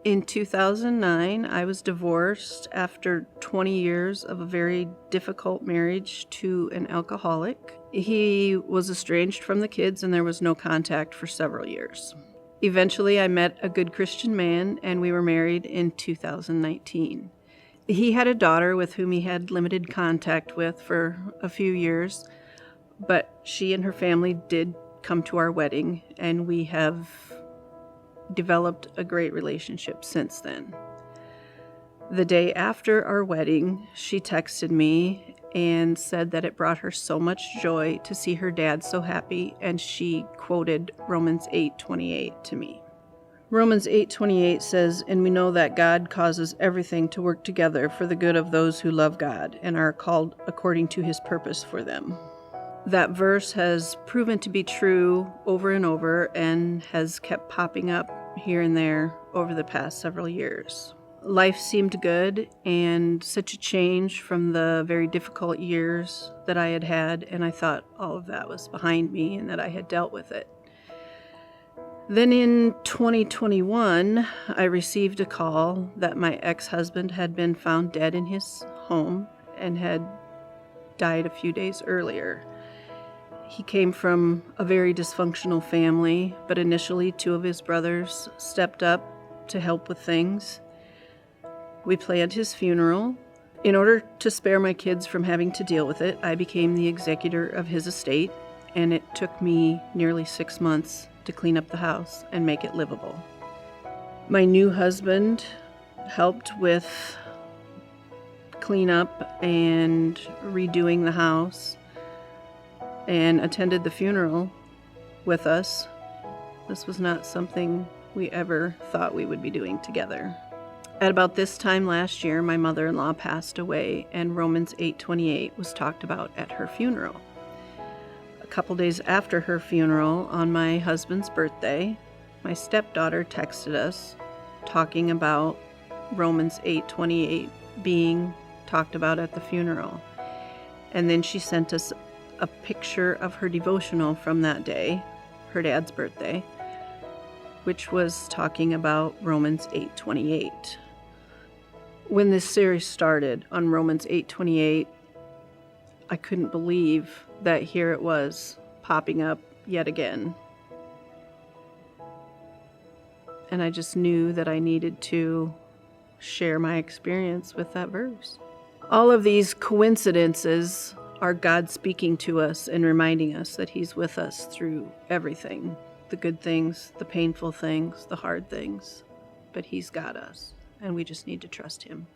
In 2009, I was divorced after 20 years of a very difficult marriage to an alcoholic. He was estranged from the kids and there was no contact for several years. Eventually, I met a good Christian man and we were married in 2019. He had a daughter with whom he had limited contact with for a few years, but she and her family did come to our wedding, and we have developed a great relationship since then. The day after our wedding, she texted me and said that it brought her so much joy to see her dad so happy, and she quoted Romans 8:28 to me. Romans 8:28 says, "And we know that God causes everything to work together for the good of those who love God and are called according to his purpose for them." That verse has proven to be true over and over and has kept popping up here and there over the past several years. Life seemed good and such a change from the very difficult years that I had had, and I thought all of that was behind me and that I had dealt with it. Then in 2021, I received a call that my ex-husband had been found dead in his home and had died a few days earlier. He came from a very dysfunctional family, but initially 2 of his brothers stepped up to help with things. We planned his funeral. In order to spare my kids from having to deal with it, I became the executor of his estate, and it took me nearly 6 months to clean up the house and make it livable. My new husband helped with cleanup and redoing the house and attended the funeral with us. This was not something we ever thought we would be doing together. At about this time last year, my mother-in-law passed away, and Romans 8:28 was talked about at her funeral. A couple days after her funeral, on my husband's birthday, my stepdaughter texted us talking about Romans 8:28 being talked about at the funeral. And then she sent us a picture of her devotional from that day, her dad's birthday, which was talking about Romans 8:28. When this series started on Romans 8:28, I couldn't believe that here it was popping up yet again. And I just knew that I needed to share my experience with that verse. All of these coincidences are God speaking to us and reminding us that he's with us through everything, the good things, the painful things, the hard things, but he's got us, and we just need to trust him.